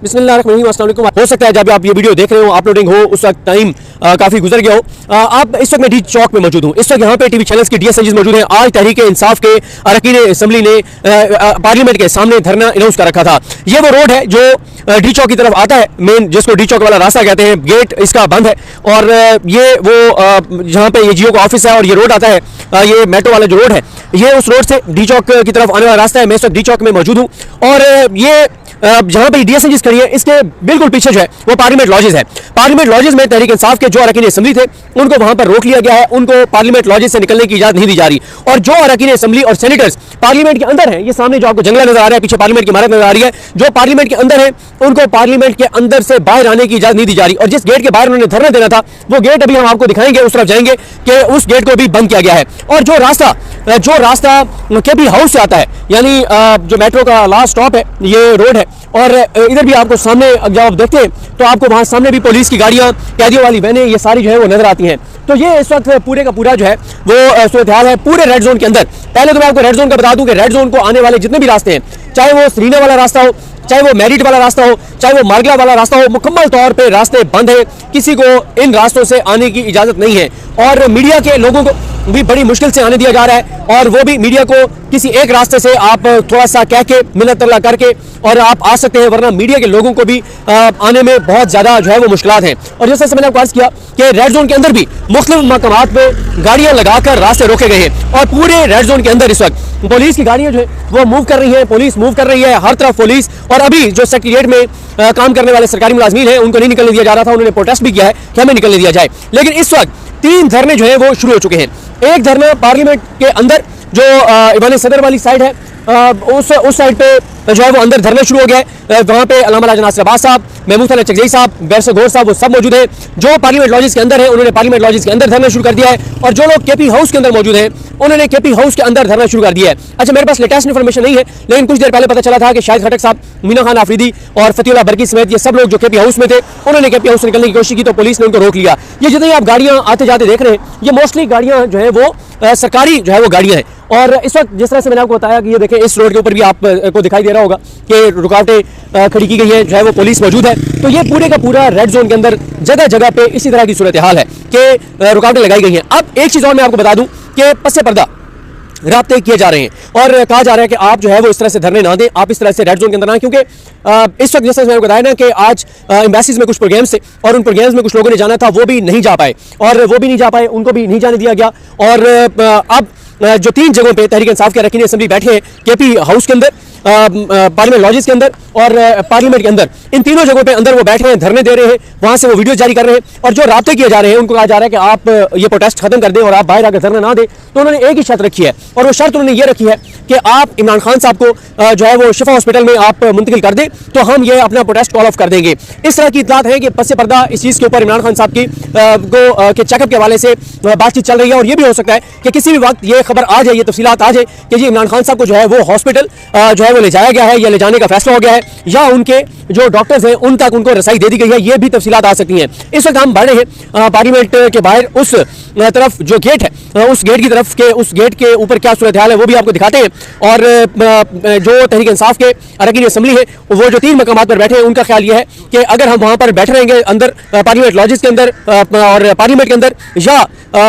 बिस्मिल्लाहिर्रहमानिर्रहीम, अस्सलाम वालेकुम। हो सकता है जब आप ये वीडियो देख रहे हो, अपलोडिंग हो, उस वक्त टाइम काफी गुजर गया हो। आप इस वक्त मैं डी चौक में मौजूद हूँ। इस वक्त यहाँ पे टीवी चैनल्स की डीएसएनजीज मौजूद हैं। आज तहरीक इंसाफ के अरकान असेंबली ने पार्लियामेंट के सामने धरना अनाउंस कर रखा था। ये वो रोड है जो डी चौक की तरफ आता है, मेन जिसको डी चौक वाला रास्ता कहते हैं। गेट इसका बंद है और ये वो जहाँ पे ये जियो का ऑफिस है और ये रोड आता है, ये मेट्रो वाला जो रोड है, ये उस रोड से डी चौक की तरफ आने वाला रास्ता है। मैं इस वक्त डी चौक में मौजूद हूँ और ये जहां पे डीएसएनजीज खड़ी है, इसके बिल्कुल पीछे जो है वो पार्लियामेंट लॉजेस है। पार्लियामेंट लॉजेस में तहरीक इंसाफ के जो अरकान असेंबली थे, उनको वहां पर रोक लिया गया है। उनको पार्लियामेंट लॉजेस से निकलने की इजाजत नहीं दी जा रही। और जो अरकान असेंबली और सेनेटर्स पार्लियामेंट के अंदर है, ये सामने जो आपको जंगला नजर आ रहा है, पीछे पार्लियामेंट की इमारत नजर आ रही है, जो पार्लियामेंट के अंदर है, उनको पार्लियामेंट के अंदर से बाहर आने की इजाजत नहीं दी जा रही। और जिस गेट के बाहर उन्होंने धरना देना था, वो गेट अभी हम आपको दिखाएंगे, उस तरफ जाएंगे कि उस गेट को भी बंद किया गया है। और जो रास्ता केपी हाउस से आता है, यानी जो मेट्रो का लास्ट स्टॉप है, ये रोड है। और इधर भी आपको सामने जब आप देखते हैं तो आपको वहां सामने भी पुलिस की गाड़ियां, कैदियों वाली वैनें, ये सारी जो है वो नजर आती हैं। तो ये इस वक्त पूरे का पूरा जो है वो सूरत हाल है पूरे रेड जोन के अंदर। पहले तो मैं आपको रेड जोन का बता दूं कि रेड जोन को आने वाले जितने भी रास्ते हैं, चाहे वो सरीना वाला रास्ता हो, चाहे वो मेरिट वाला रास्ता हो, चाहे वो मार्गला वाला रास्ता हो, मुकम्मल तौर पे रास्ते बंद है। किसी को इन रास्तों से आने की इजाजत नहीं है। और मीडिया के लोगों को भी बड़ी मुश्किल से आने दिया जा रहा है, और वो भी मीडिया को किसी एक रास्ते से आप थोड़ा सा कह के मिन्नत तरला करके और आप आ सकते हैं, वरना मीडिया के लोगों को भी आने में बहुत ज्यादा जो है वो मुश्किलात हैं। और जैसे मैंने आपको अर्ज किया कि रेड जोन के अंदर भी मुख्तलिफ मकामात पे गाड़ियां लगाकर रास्ते रोके गए हैं। और पूरे रेड जोन के अंदर इस वक्त पुलिस की गाड़ियां जो है वो मूव कर रही है, पुलिस मूव कर रही है, हर तरफ पुलिस। और अभी जो सेक्रेटेरिएट में काम करने वाले सरकारी मुलाजमीन हैं, उनको नहीं निकलने दिया जा रहा था। उन्होंने प्रोटेस्ट भी किया है कि हमें निकलने दिया जाए। लेकिन इस वक्त 3 धरने जो है वो शुरू हो चुके हैं। एक धरना पार्लियामेंट के अंदर जो ईवान सदर वाली साइड है, उस साइड पे जो है वो अंदर धरना शुरू हो गया है। वहाँ पे अल्लामा राजा नासिर अब्बास साहब, महमूद खान चकजई साहब, बैरिस्टर गौहर साहब, वो सब मौजूद हैं। जो पार्लियामेंट लॉजेस के अंदर है, उन्होंने पार्लियामेंट लॉजेस के अंदर धरना शुरू कर दिया है। और जो लोग केपी हाउस के अंदर मौजूद हैं, उन्होंने केपी हाउस के अंदर धरना शुरू कर दिया है। अच्छा, मेरे पास लेटेस्ट इन्फॉर्मेशन नहीं है, लेकिन कुछ देर पहले पता चला था कि शाहिद खटक साहब, मीना खान आफरीदी और फतेहुल्लाह बरकी समेत ये सब लोग जो केपी हाउस में थे, उन्होंने केपी हाउस से निकलने की कोशिश की तो पुलिस ने उनको रोक लिया। ये जितनी आप गाड़ियां आते जाते देख रहे हैं, ये मोस्टली गाड़ियां जो है वो सरकारी जो है वो गाड़ियां हैं। और इस वक्त जिस तरह से मैंने आपको बताया कि ये देखें, इस रोड के ऊपर भी आपको दिखाई दे रहा होगा कि रुकावटें खड़ी की गई है, जो है वो पुलिस मौजूद है। तो ये पूरे का पूरा रेड जोन के अंदर जगह जगह पे इसी तरह की सूरत हाल है कि रुकावटें लगाई गई हैं। अब एक चीज़ और मैं आपको बता दूं कि पस्से पर्दा राब्ते किए जा रहे हैं और कहा जा रहा है कि आप जो है वो इस तरह से धरने ना दें, आप इस तरह से रेड जोन के अंदर ना, क्योंकि इस वक्त जैसे मैंने बताया ना कि आज एम्बेसीज में कुछ प्रोग्राम्स थे और उन प्रोग्राम्स में कुछ लोगों ने जाना था, वो भी नहीं जा पाए। और वो भी नहीं जा पाए, उनको भी नहीं जाने दिया गया। और अब जो 3 जगहों पे तहरीक इंसाफ के अरकान असेंबली बैठे हैं, केपी हाउस के अंदर, पार्लियामेंट लॉजेस के अंदर और पार्लियामेंट के अंदर, इन तीनों जगहों पे अंदर वो बैठे हैं, धरने दे रहे हैं, वहां से वो वीडियो जारी कर रहे हैं। और जो राब्ते किए जा रहे हैं, उनको कहा जा रहा है कि आप ये प्रोटेस्ट खत्म कर दें और आप बाहर आकर धरना ना दें। तो उन्होंने एक ही शर्त रखी है, और वो शर्त उन्होंने ये रखी है कि आप इमरान खान साहब को जो है वो शिफा हॉस्पिटल में आप मुंतकिल कर दें, तो हम ये अपना प्रोटेस्ट कॉल ऑफ कर देंगे। इस तरह की इतलात है कि पस्से पर्दा इस चीज़ के ऊपर इमरान खान साहब की के चेकअप के हवाले से बातचीत चल रही है। और ये भी हो सकता है कि किसी भी वक्त ये खबर आ जाए, ये तफसीलात आ जाए कि जी इमरान खान साहब को जो है वो हॉस्पिटल जो है वो ले जाया गया है या ले जाने का फैसला हो गया है, या उनके जो डॉक्टर्स हैं उन तक उनको रसाई दे दी गई है। ये भी तफसीलात आ सकती हैं। इस वक्त हम बढ़ रहे हैं पार्लियामेंट के बाहर उस तरफ जो गेट है, उस गेट की तरफ के उस गेट के ऊपर क्या सूरत हाल है वो भी आपको दिखाते हैं। और जो तहरीक इंसाफ के अरकान असेंबली है, वो जो 3 मकामात पर बैठे हैं, उनका ख्याल ये है कि अगर हम वहाँ पर बैठे रहेंगे अंदर पार्लियामेंट लॉजेस के अंदर और पार्लियामेंट के अंदर या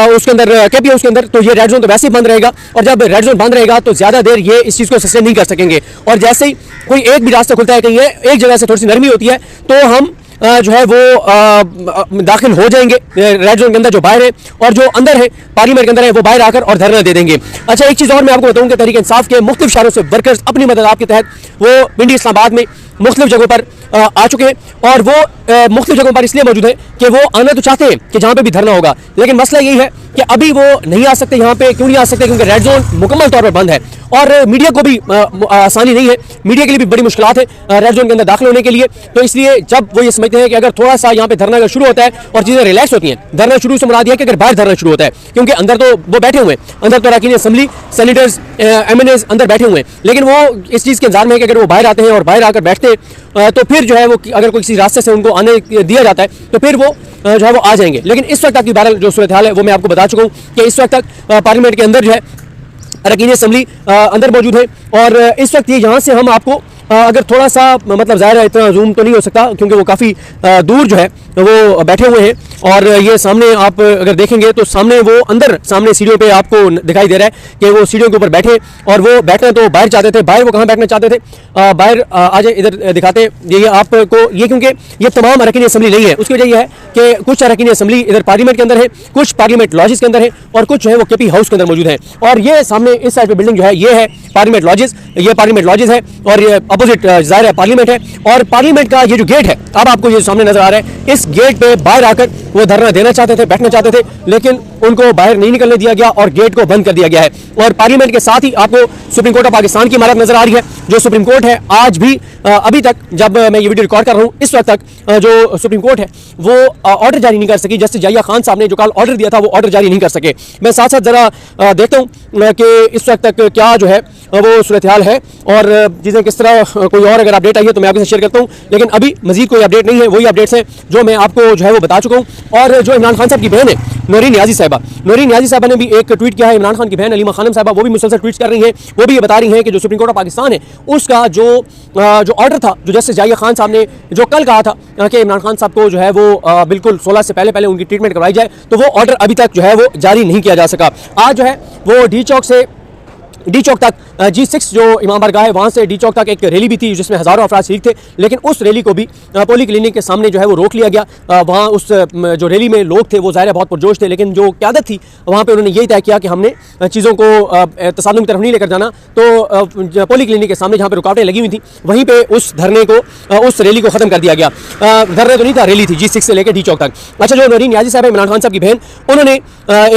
उसके अंदर केपी हाउस के अंदर, तो ये रेड जोन तो वैसे ही बंद रहेगा। और जब रेड जोन बंद रहेगा तो ज्यादा देर ये इस चीज़ को सस्टेन नहीं कर सकेंगे। और जैसे ही कोई एक भी रास्ता खुलता है, कहीं एक जगह से थोड़ी सी नरमी होती है, तो हम जो है वो दाखिल हो जाएंगे रेड जोन के अंदर, जो बाहर है, और जो अंदर है पार्लियामेंट के अंदर है, वो बाहर आकर और धरना दे देंगे। अच्छा, एक चीज़ और मैं आपको बताऊं कि तहरीक इंसाफ के मुख्तलिफ शहरों से वर्कर्स अपनी मदद आपके तहत वो पिंडी इस्लामाबाद में मुख्तलिफ जगहों पर आ चुके हैं। और वो मुख्तलिफ जगहों पर इसलिए मौजूद है कि वो आना तो चाहते हैं कि जहाँ पे भी धरना होगा, लेकिन मसला यही है कि अभी वो नहीं आ सकते। यहाँ पे क्यों नहीं आ सकते? क्योंकि रेड जोन मुकम्मल तौर पर बंद है और मीडिया को भी आसानी नहीं है, मीडिया के लिए भी बड़ी मुश्किलात है रेड जोन के अंदर दाखिल होने के लिए। तो इसलिए जब वो ये समझते हैं कि अगर थोड़ा सा यहाँ पे धरना अगर शुरू होता है और चीज़ें रिलैक्स होती हैं, धरना शुरू से मुराद है कि अगर बाहर धरना शुरू होता है, क्योंकि अंदर तो वो बैठे हुए हैं, अंदर तो अरकान असेंबली, सेनेटर्स, MNAs अंदर बैठे हुए हैं, लेकिन वो इस चीज़ के इंतजार में है कि अगर वो बाहर आते हैं और बाहर आकर बैठते हैं तो फिर जो है वो अगर कोई किसी रास्ते से उनको आने दिया जाता है तो फिर वो जो है वो आ जाएंगे। लेकिन इस वक्त तक की बहरहाल जो सूरत हाल है वो मैं आपको बता चुका हूँ कि इस वक्त तक पार्लियामेंट के अंदर जो है अरकान असेंबली अंदर मौजूद है। और इस वक्त ये यहाँ से हम आपको अगर थोड़ा सा मतलब ज़ाहिर है इतना जूम तो नहीं हो सकता क्योंकि वो काफ़ी दूर जो है वो बैठे हुए हैं, और ये सामने आप अगर देखेंगे तो सामने वो अंदर सामने सीढ़ियों पे आपको दिखाई दे रहा है कि वो सीढ़ियों के ऊपर बैठे, और वो बैठना तो बाहर चाहते थे। बाहर वो कहाँ बैठना चाहते थे? बाहर आ जाए, इधर दिखाते ये आपको, ये क्योंकि ये तमाम अरकान असम्बली नहीं है, उसकी वजह यह है कि कुछ अरकान असम्बली इधर पार्लियामेंट के अंदर है, कुछ पार्लियामेंट लॉजेस के अंदर है, और कुछ जो है वो केपी हाउस के अंदर मौजूद है। और ये सामने इस साइड पे बिल्डिंग जो है ये है पार्लियामेंट लॉजेस, ये पार्लियामेंट लॉजेस है, और ये अपोजिट जाहिर है पार्लियामेंट है। और पार्लियामेंट का ये जो गेट है, अब आपको ये सामने नजर आ रहा है, इस गेट पे बाहर आकर वो धरना देना चाहते थे, बैठना चाहते थे, लेकिन उनको बाहर नहीं निकलने दिया गया और गेट को बंद कर दिया गया है। और पार्लियामेंट के साथ ही आपको सुप्रीम कोर्ट ऑफ पाकिस्तान की इमारत नजर आ रही है, जो सुप्रीम कोर्ट है आज भी अभी तक जब मैं ये वीडियो रिकॉर्ड कर रहा हूँ इस वक्त तक जो सुप्रीम कोर्ट है वो ऑर्डर जारी नहीं कर सकी। जस्टिस जाहिया खान साहब ने जो कल ऑर्डर दिया था वो ऑर्डर जारी नहीं कर सके। मैं साथ साथ जरा देखता हूँ कि इस वक्त तक क्या जो है वो सूरत हाल है और चीज़ें किस तरह, कोई और अगर अपडेट आई है तो मैं आपके साथ शेयर करता हूँ, लेकिन अभी मजीद कोई अपडेट नहीं है। वही अपडेट्स हैं जो मैं आपको जो है वो बता चुका हूँ। और जो इमरान खान साहब की बहन है नौरीन नियाजी साहबा ने भी एक ट्वीट किया है। इमरान खान की बहन अलीमा खानम साहबा वो भी मुसलसल ट्वीट कर रही हैं, वो भी ये बता रही हैं कि जो सुप्रीम कोर्ट ऑफ पाकिस्तान है उसका जो ऑर्डर था, जो जस्टिस जाहिया खान साहब ने जो कल कहा था कि इमरान खान साहब को जो है वो बिल्कुल 16 से पहले उनकी ट्रीटमेंट करवाई जाए, तो वो ऑर्डर अभी तक जो है वो जारी नहीं किया जा सका। आज जो है वो डी चौक तक G6 जो इमाम बारगाह है वहाँ से डी चौक तक एक रैली भी थी जिसमें हज़ारों अफराद शरीक थे, लेकिन उस रैली को भी पोली क्लिनिक के सामने जो है वो रोक लिया गया। वहाँ उस जो रैली में लोग थे वो ज़ाहिर बहुत पुरजोश थे, लेकिन जो क़यादत थी वहाँ पे उन्होंने यही तय किया कि हमने चीज़ों को तसादुम की तरफ नहीं लेकर जाना। तो पोली क्लिनिक के सामने जहाँ पर रुकावटें लगी हुई थी वहीं पर उस धरने को, उस रैली को ख़त्म कर दिया गया। धरने तो नहीं था, रैली थी G6 से लेकर डी चौक तक। अच्छा, जो नौरीन नियाजी साहब है इमरान खान साहब की बहन, उन्होंने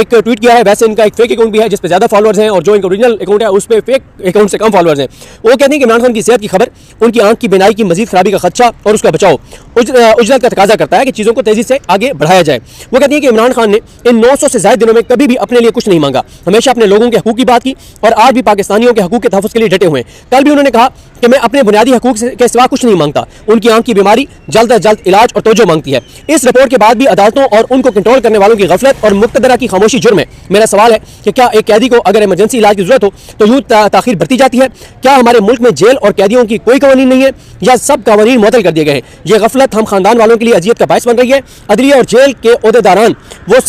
एक ट्वीट किया है। वैसे इनका एक फेक अकाउंट भी है जिस पर ज़्यादा फॉलोअर्स हैं और जो इनका ओरिजिनल अकाउंट है उस पर फेक अकाउंट से कम फॉलोअर्स हैं। वो कहते हैं कि इमरान खान की सेहत की खबर उनकी आंख की बिनाई की मजीद खराबी का खदशा और उसका बचाव उजरत का तकाजा करता है कि चीज़ों को तेजी से आगे बढ़ाया जाए। वो कहती है कि इमरान खान ने इन 900 से ज़्यादा दिनों में कभी भी अपने लिए कुछ नहीं मांगा, हमेशा अपने लोगों के हकूक़ की बात की और आज भी पाकिस्तानियों के हकूक़ के तहफ़्फ़ुज़ के लिए डटे हुए हैं। कल भी उन्होंने कहा कि मैं अपने बुनियादी हकूक़ के सिवा कुछ नहीं मांगता। उनकी आंख की बीमारी जल्द अज जल्द इलाज और तवज्जो मांगती है। इस रिपोर्ट के बाद भी अदालतों और उनको कंट्रोल करने वालों की गफलत और मुक्तदरा की खामोशी जुर्म है। मेरा सवाल है कि क्या एक कैदी को अगर इमरजेंसी इलाज की जरूरत हो तो यूँ ताखीर बरती जाती है? क्या हमारे मुल्क में जेल और कैदियों की कोई कवानीन नहीं है या सब कवानीन मुअत्तल कर दिए गए हैं? ये गफलत हम खानदान वालों के लिए अजियत का बायस बन रही है। अदलिया और जेल के ओहदेदारान वो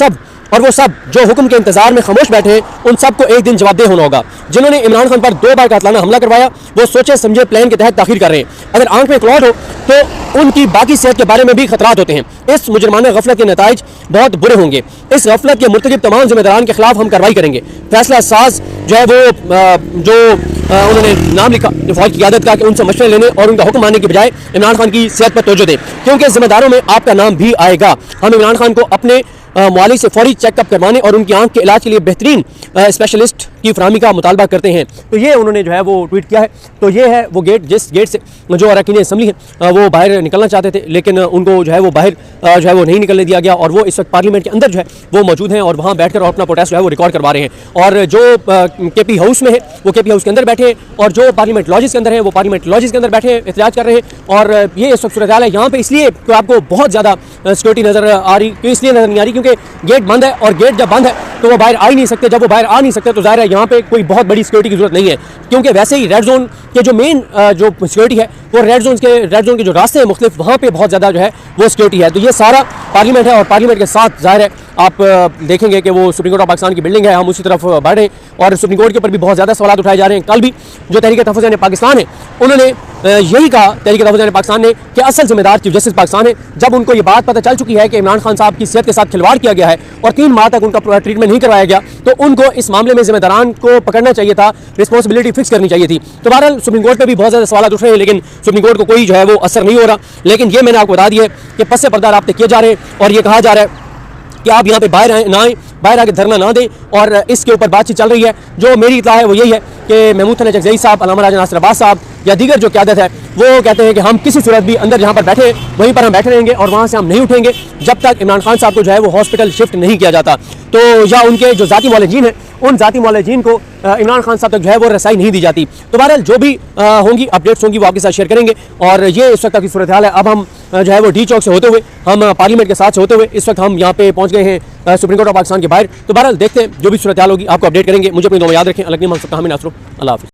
सब जो हुक्म के इंतजार में खामोश बैठे हैं, उन सबको एक दिन जवाबदेह होना होगा। जिन्होंने इमरान खान पर 2 बार कातलाना हमला करवाया वो सोचे समझे प्लान के तहत ताखीर कर रहे हैं। अगर आंख में क्लॉट हो तो उनकी बाकी सेहत के बारे में भी खतरात होते हैं। इस मुजरमाना गफलत के नताइज बहुत बुरे होंगे। इस गफलत के मुर्तकिब तमाम जिम्मेदारान के खिलाफ हम कार्रवाई करेंगे। फैसला साज जो है वो जो उन्होंने नाम लिखा फौज की क़यादत का कि उनसे मशवरे लेने और उनका हुक्म मानने के बजाय इमरान खान की सेहत पर तवज्जो दें, क्योंकि जिम्मेदारों में आपका नाम भी आएगा। हम इमरान खान को अपने मुआलिज से फौरी चेकअप करवाने और उनकी आंख के इलाज के लिए बेहतरीन स्पेशलिस्ट की फराहमी का मुतालबा करते हैं। तो ये उन्होंने जो है वो ट्वीट किया है। तो ये है वो गेट, जिस गेट से जो अरकान असम्बली है वो बाहर निकलना चाहते थे, लेकिन उनको जो है वो बाहर जो है वो नहीं निकलने दिया गया और वो इस वक्त पार्लियामेंट के अंदर जो है वो मौजूद हैं और वहाँ बैठकर अपना प्रोटेस्ट जो है वो रिकॉर्ड करवा रहे हैं। और जो केपी हाउस में है वो केपी हाउस के अंदर बैठे हैं और जो पार्लियामेंट लॉजेस के अंदर है वो पार्लियामेंट लॉजेस के अंदर बैठे हैं, एहतजाज कर रहे हैं। और ये इस वक्त सूरत हाल है यहाँ पे, इसलिए तो आपको बहुत ज़्यादा सिक्योरिटी नज़र आ रही, क्यों इसलिए नज़र नहीं आ रही क्योंकि गेट बंद है और गेट जब बंद है तो वो बाहर आ ही नहीं सकते। जब वो बाहर आ नहीं सकते तो जाहिर है यहाँ पे कोई बहुत बड़ी सिक्योरिटी की जरूरत नहीं है, क्योंकि वैसे ही रेड जोन के जो मेन जो सिक्योरिटी है वो रेड जोन के जो रास्ते हैं मुख्तलिफ, वहाँ पे बहुत ज़्यादा जो है वो सिक्योरिटी है। तो ये सारा पार्लियामेंट है और पार्लियामेंट के साथ जाहिर है आप देखेंगे कि वो सुप्रीम कोर्ट ऑफ पाकिस्तान की बिल्डिंग है, हम उसी तरफ बढ़ रहे हैं और सुप्रीम कोर्ट के ऊपर भी बहुत ज़्यादा सवाल उठाए जा रहे हैं। कल भी जो तहरीक तहफ़्फ़ुज़ पाकिस्तान है उन्होंने यही कहा, तहरीक तहफ़्फ़ुज़ पाकिस्तान ने, कि असल जिम्मेदार चीफ जस्टिस पाकिस्तान है। जब उनको ये बात पता चल चुकी है कि इमरान खान साहब की सेहत के साथ खिलवाड़ किया गया है और 3 माह तक उनका ट्रीटमेंट नहीं करवाया गया, तो उनको इस मामले में जिम्मेदारान को पकड़ना चाहिए था, रिस्पॉन्सिबिलिटी फिक्स करनी चाहिए थी। तो बहरहाल सुप्रीम कोर्ट पर भी बहुत ज़्यादा सवाल उठ रहे हैं, लेकिन सुप्रीम कोर्ट को कोई जो है वो असर नहीं हो रहा। लेकिन ये मैंने आपको बता दिया कि पस्से पर्दा राब्ते किए जा रहे हैं और ये कहा जा रहा है कि आप यहाँ पे बाहर आए, बाहर आके धरना ना दें, और इसके ऊपर बातचीत चल रही है। जो मेरी इत्तला है वो यही है कि महमूद हसन जगज़ई साहब, अल्लामा राजा नासिर अब्बास साहब या दीगर जो क़यादत है वो कहते हैं कि हम किसी सूरत भी अंदर जहाँ पर बैठे वहीं पर हम बैठे रहेंगे और वहाँ से हम नहीं उठेंगे जब तक इमरान खान साहब को जो है वो हॉस्पिटल शिफ्ट नहीं किया जाता। तो या उनके जो ज़ाती मौलजीन हैं उन ज़ाती मौलजीन को इमरान खान साहब तक जो है वो रसाई नहीं दी जाती। तो बहरहाल जो भी होंगी अपडेट्स होंगी वो आपके साथ शेयर करेंगे। और ये इस वक्त की सूरत हाल है। अब हम जो है वो डी चौक से होते हुए, हम पार्लियामेंट के साथ से होते हुए इस वक्त हम यहाँ पे पहुँच गए हैं सुप्रीम कोर्ट ऑफ पाकिस्तान के बाहर। तो बहरहाल देखते हैं, जो भी सूरत हाल होगी आपको अपडेट करेंगे। मुझे अपनी दुआ याद रखें। अलग नहीं मान सकता, हमें नासरो, अल्लाह हाफ़िज़।